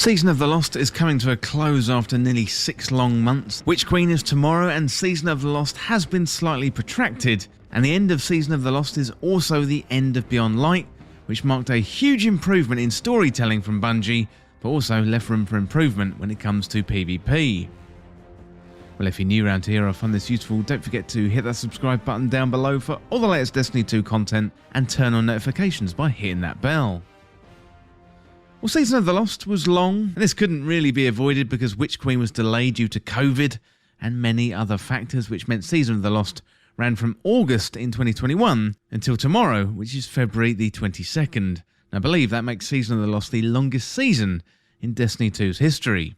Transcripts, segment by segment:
Season of the Lost is coming to a close after nearly 6 long months. Witch Queen is tomorrow and Season of the Lost has been slightly protracted, and the end of Season of the Lost is also the end of Beyond Light, which marked a huge improvement in storytelling from Bungie, but also left room for improvement when it comes to PvP. Well, if you're new around here or find this useful, don't forget to hit that subscribe button down below for all the latest Destiny 2 content and turn on notifications by hitting that bell. Well, Season of the Lost was long, and this couldn't really be avoided because Witch Queen was delayed due to COVID and many other factors, which meant Season of the Lost ran from August in 2021 until tomorrow, which is February the 22nd. And I believe that makes Season of the Lost the longest season in Destiny 2's history.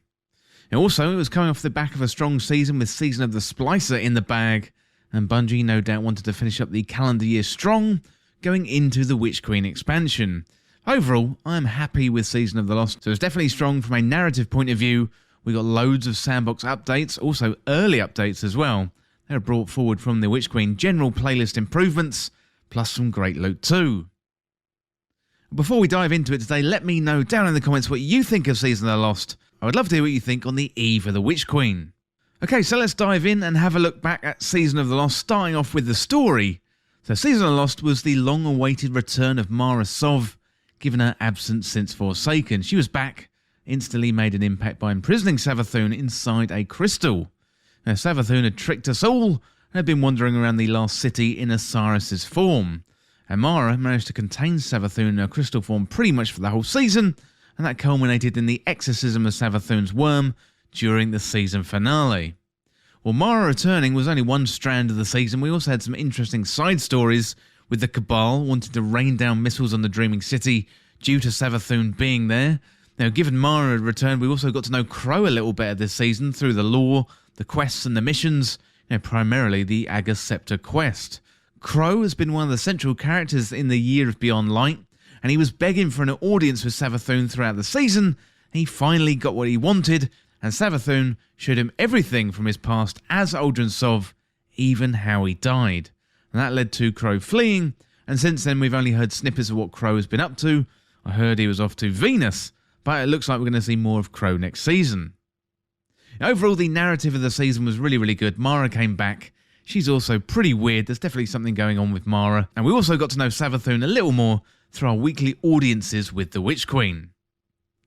And also, it was coming off the back of a strong season with Season of the Splicer in the bag, and Bungie no doubt wanted to finish up the calendar year strong, going into the Witch Queen expansion. Overall, I'm happy with Season of the Lost, so it's definitely strong from a narrative point of view. We got loads of sandbox updates, also early updates as well. They were brought forward from the Witch Queen general playlist improvements, plus some great loot too. Before we dive into it today, let me know down in the comments what you think of Season of the Lost. I would love to hear what you think on the eve of the Witch Queen. Okay, so let's dive in and have a look back at Season of the Lost, starting off with the story. So Season of the Lost was the long-awaited return of Mara Sov, given her absence since Forsaken. She was back, instantly made an impact by imprisoning Savathûn inside a crystal. Now, Savathûn had tricked us all and had been wandering around the last city in Osiris' form. And Mara managed to contain Savathûn in her crystal form pretty much for the whole season, and that culminated in the exorcism of Savathûn's worm during the season finale. While Mara returning was only one strand of the season, we also had some interesting side stories, with the Cabal wanting to rain down missiles on the Dreaming City due to Savathûn being there. Now, given Mara had returned, we also got to know Crow a little better this season through the lore, the quests and the missions, primarily the Aegis Scepter quest. Crow has been one of the central characters in the year of Beyond Light, and he was begging for an audience with Savathûn throughout the season. He finally got what he wanted, and Savathûn showed him everything from his past as Uldren Sov, even how he died. And that led to Crow fleeing, and since then we've only heard snippets of what Crow has been up to. I heard he was off to Venus, but it looks like we're going to see more of Crow next season. Overall, the narrative of the season was really good. Mara came back. She's also pretty weird. There's definitely something going on with Mara. And we also got to know Savathûn a little more through our weekly audiences with the Witch Queen.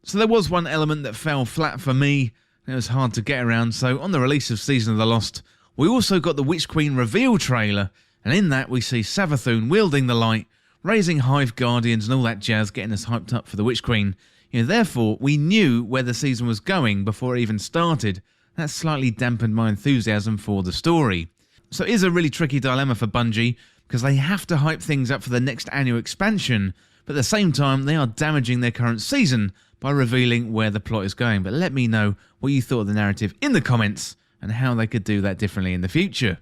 So there was one element that fell flat for me. It was hard to get around, so on the release of Season of the Lost, we also got the Witch Queen reveal trailer, and in that we see Savathûn wielding the light, raising Hive Guardians and all that jazz, getting us hyped up for the Witch Queen. Therefore, we knew where the season was going before it even started. That slightly dampened my enthusiasm for the story. So it is a really tricky dilemma for Bungie, because they have to hype things up for the next annual expansion, but at the same time they are damaging their current season by revealing where the plot is going. But let me know what you thought of the narrative in the comments, and how they could do that differently in the future.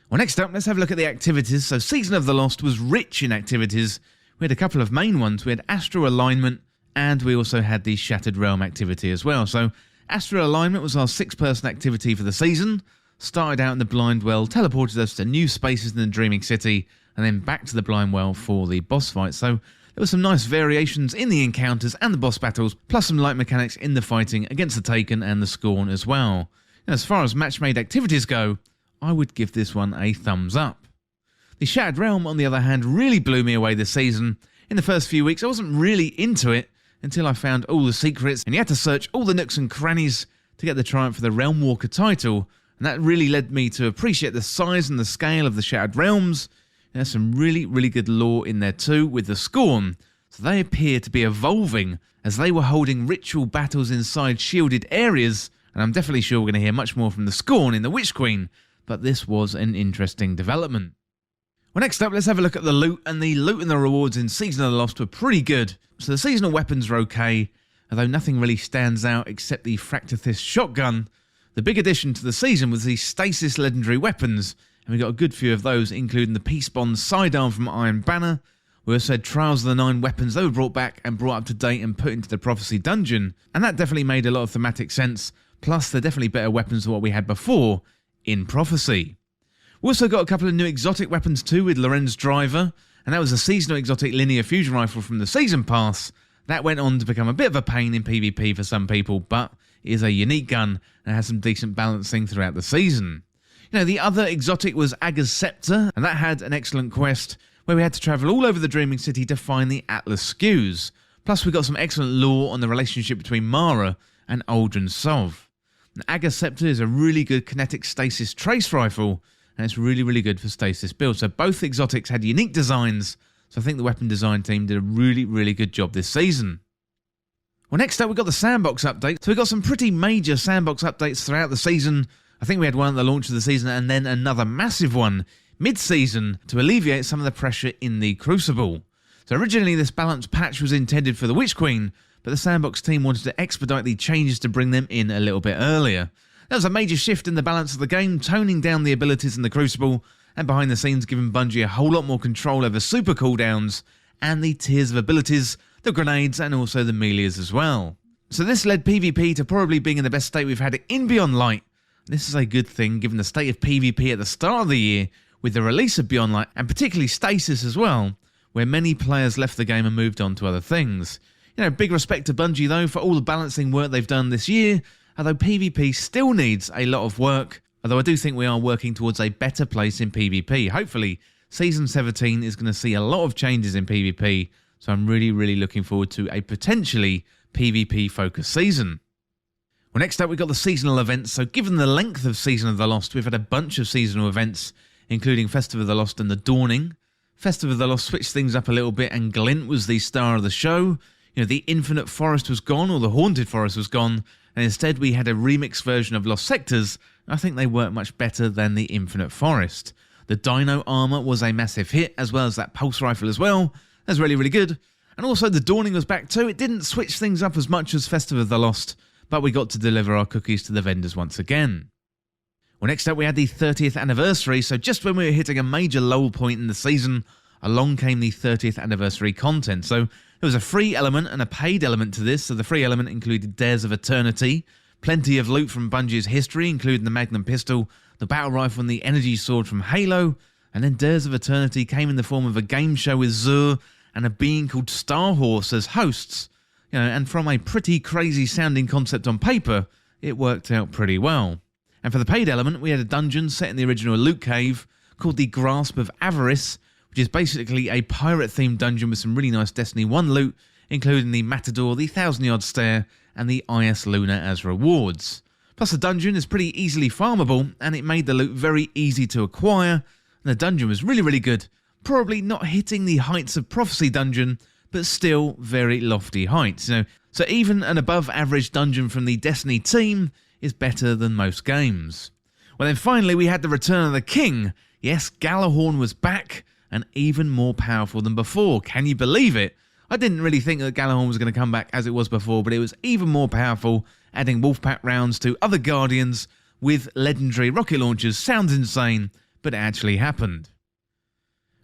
Well, next up, let's have a look at the activities. So Season of the Lost was rich in activities. We had a couple of main ones. We had Astral Alignment, and we also had the Shattered Realm activity as well. So Astral Alignment was our 6-person activity for the season. Started out in the Blind Well, teleported us to new spaces in the Dreaming City, and then back to the Blind Well for the boss fight. So there were some nice variations in the encounters and the boss battles, plus some light mechanics in the fighting against the Taken and the Scorn as well. As far as match-made activities go, I would give this one a thumbs up. The Shattered Realm, on the other hand, really blew me away this season. In the first few weeks, I wasn't really into it until I found all the secrets, and you had to search all the nooks and crannies to get the triumph for the Realm Walker title, and that really led me to appreciate the size and the scale of the Shattered Realms. There's some really good lore in there too with the Scorn, so they appear to be evolving as they were holding ritual battles inside shielded areas, and I'm definitely sure we're going to hear much more from the Scorn in the Witch Queen, but this was an interesting development. Well, next up, let's have a look at the loot, and the loot and the rewards in Season of the Lost were pretty good. So the seasonal weapons were okay, although nothing really stands out except the Fractathis shotgun. The big addition to the season was the Stasis legendary weapons, and we got a good few of those, including the Peace Bond sidearm from Iron Banner. We also had Trials of the Nine weapons. They were brought back and brought up to date and put into the Prophecy dungeon, and that definitely made a lot of thematic sense. Plus, they're definitely better weapons than what we had before in Prophecy. We also got a couple of new exotic weapons too with Lorenz Driver, and that was a seasonal exotic linear fusion rifle from the Season Pass. That went on to become a bit of a pain in PvP for some people, but it is a unique gun and has some decent balancing throughout the season. The other exotic was Aga's Scepter, and that had an excellent quest where we had to travel all over the Dreaming City to find the Atlas Skews. Plus we got some excellent lore on the relationship between Mara and Aldrin Sov. Aga's Scepter is a really good kinetic stasis trace rifle, and it's really good for stasis builds. So both exotics had unique designs, so I think the weapon design team did a really good job this season. Well, next up we got the sandbox update. So we got some pretty major sandbox updates throughout the season. I think we had one at the launch of the season and then another massive one mid-season to alleviate some of the pressure in the Crucible. So originally this balance patch was intended for the Witch Queen, but the sandbox team wanted to expedite the changes to bring them in a little bit earlier. That was a major shift in the balance of the game, toning down the abilities in the Crucible, and behind the scenes giving Bungie a whole lot more control over super cooldowns and the tiers of abilities, the grenades and also the melees as well. So this led PvP to probably being in the best state we've had it in Beyond Light. This is a good thing given the state of PvP at the start of the year with the release of Beyond Light and particularly Stasis as well, where many players left the game and moved on to other things. Big respect to Bungie though for all the balancing work they've done this year, although PvP still needs a lot of work, although I do think we are working towards a better place in PvP. Hopefully Season 17 is going to see a lot of changes in PvP, so I'm really looking forward to a potentially PvP focused season. Well, next up we've got the seasonal events. So given the length of Season of the Lost, we've had a bunch of seasonal events, including Festival of the Lost and the Dawning. Festival of the Lost switched things up a little bit and Glint was the star of the show. The Infinite Forest was gone, or the Haunted Forest was gone, and instead we had a remix version of Lost Sectors. I think they work much better than the Infinite Forest. The Dino Armor was a massive hit, as well as that Pulse Rifle as well. That's really good. And also the Dawning was back too. It didn't switch things up as much as Festival of the Lost, but we got to deliver our cookies to the vendors once again. Well, next up we had the 30th anniversary, so just when we were hitting a major lull point in the season, along came the 30th anniversary content. So there was a free element and a paid element to this. So the free element included Dares of Eternity, plenty of loot from Bungie's history, including the Magnum Pistol, the Battle Rifle and the Energy Sword from Halo, and then Dares of Eternity came in the form of a game show with Zur and a being called Starhorse as hosts. And from a pretty crazy sounding concept on paper, it worked out pretty well. And for the paid element, we had a dungeon set in the original loot cave called the Grasp of Avarice, which is basically a pirate-themed dungeon with some really nice Destiny 1 loot, including the Matador, the 1,000-Yard Stare, and the IS Luna as rewards. Plus the dungeon is pretty easily farmable, and it made the loot very easy to acquire, and the dungeon was really good, probably not hitting the heights of Prophecy Dungeon, but still very lofty heights. So even an above-average dungeon from the Destiny team is better than most games. Well then finally we had the return of the King. Yes, Galahorn was back, and even more powerful than before. Can you believe it? I didn't really think that Galahorn was going to come back as it was before, but it was even more powerful, adding Wolfpack rounds to other Guardians with legendary rocket launchers. Sounds insane, but it actually happened.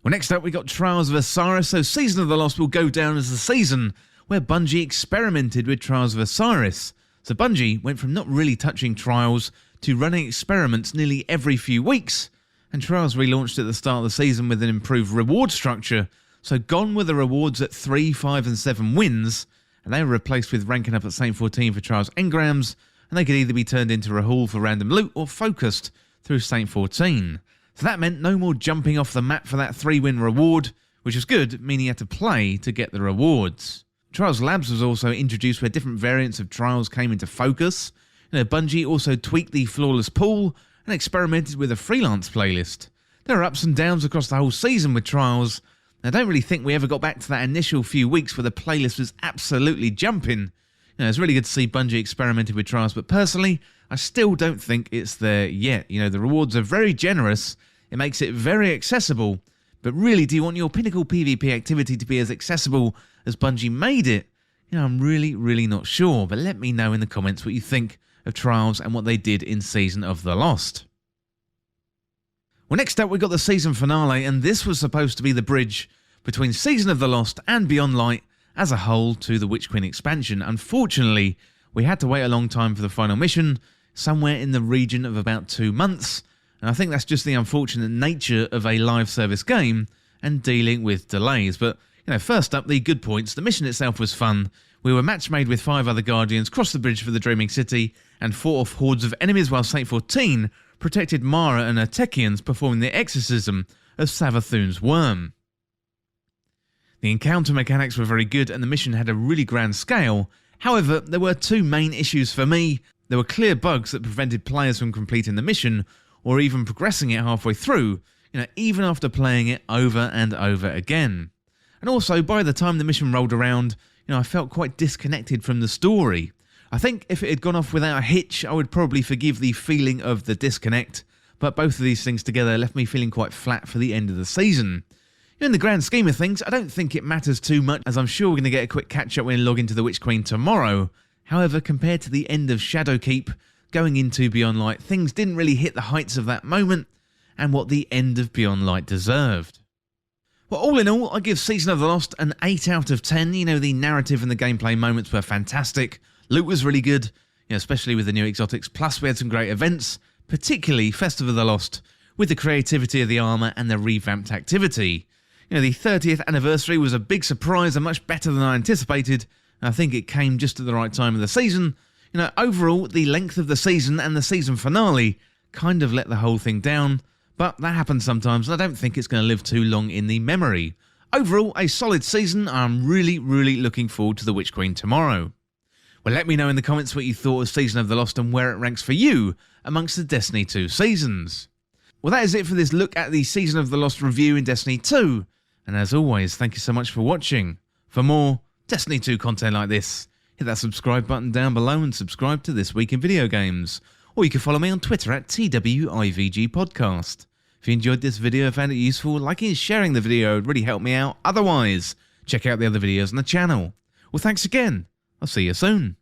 Well, next up we got Trials of Osiris, so Season of the Lost will go down as the season where Bungie experimented with Trials of Osiris. So Bungie went from not really touching Trials to running experiments nearly every few weeks, and Trials relaunched at the start of the season with an improved reward structure, so gone were the rewards at 3, 5 and 7 wins, and they were replaced with ranking up at Saint 14 for Trials engrams, and they could either be turned into Rahul for random loot or focused through Saint 14. So that meant no more jumping off the map for that 3-win reward, which was good, meaning you had to play to get the rewards. Trials Labs was also introduced where different variants of Trials came into focus. Bungie also tweaked the Flawless Pool and experimented with a freelance playlist. There are ups and downs across the whole season with Trials. I don't really think we ever got back to that initial few weeks where the playlist was absolutely jumping. It's really good to see Bungie experimented with Trials, but personally, I still don't think it's there yet. The rewards are very generous, it makes it very accessible, but really, do you want your pinnacle PvP activity to be as accessible as Bungie made it? I'm really not sure, but let me know in the comments what you think of Trials and what they did in Season of the Lost. Well, next up we got the season finale, and this was supposed to be the bridge between Season of the Lost and Beyond Light as a whole to the Witch Queen expansion. Unfortunately, we had to wait a long time for the final mission, somewhere in the region of about 2 months, and I think that's just the unfortunate nature of a live service game and dealing with delays. But First up, the good points. The mission itself was fun. We were match made with 5 other Guardians, crossed the bridge for the Dreaming City, and fought off hordes of enemies while Saint 14 protected Mara and her Techians performing the exorcism of Savathun's worm. The encounter mechanics were very good and the mission had a really grand scale. However, there were 2 main issues for me. There were clear bugs that prevented players from completing the mission or even progressing it halfway through, even after playing it over and over again. And also, by the time the mission rolled around, I felt quite disconnected from the story. I think if it had gone off without a hitch, I would probably forgive the feeling of the disconnect, but both of these things together left me feeling quite flat for the end of the season. In the grand scheme of things, I don't think it matters too much, as I'm sure we're going to get a quick catch-up when we log into the Witch Queen tomorrow. However, compared to the end of Shadowkeep, going into Beyond Light, things didn't really hit the heights of that moment, and what the end of Beyond Light deserved. Well, all in all, I give Season of the Lost an 8 out of 10. The narrative and the gameplay moments were fantastic. Loot was really good, especially with the new exotics. Plus, we had some great events, particularly Festival of the Lost, with the creativity of the armour and the revamped activity. The 30th anniversary was a big surprise and much better than I anticipated. I think it came just at the right time of the season. Overall, the length of the season and the season finale kind of let the whole thing down. But that happens sometimes, and I don't think it's going to live too long in the memory. Overall, a solid season. I'm really looking forward to the Witch Queen tomorrow. Well, let me know in the comments what you thought of Season of the Lost and where it ranks for you amongst the Destiny 2 seasons. Well, that is it for this look at the Season of the Lost review in Destiny 2. And as always, thank you so much for watching. For more Destiny 2 content like this, hit that subscribe button down below and subscribe to This Week in Video Games. Or you can follow me on Twitter at TWIVG Podcast. If you enjoyed this video and found it useful, liking and sharing the video would really help me out. Otherwise, check out the other videos on the channel. Well, thanks again. I'll see you soon.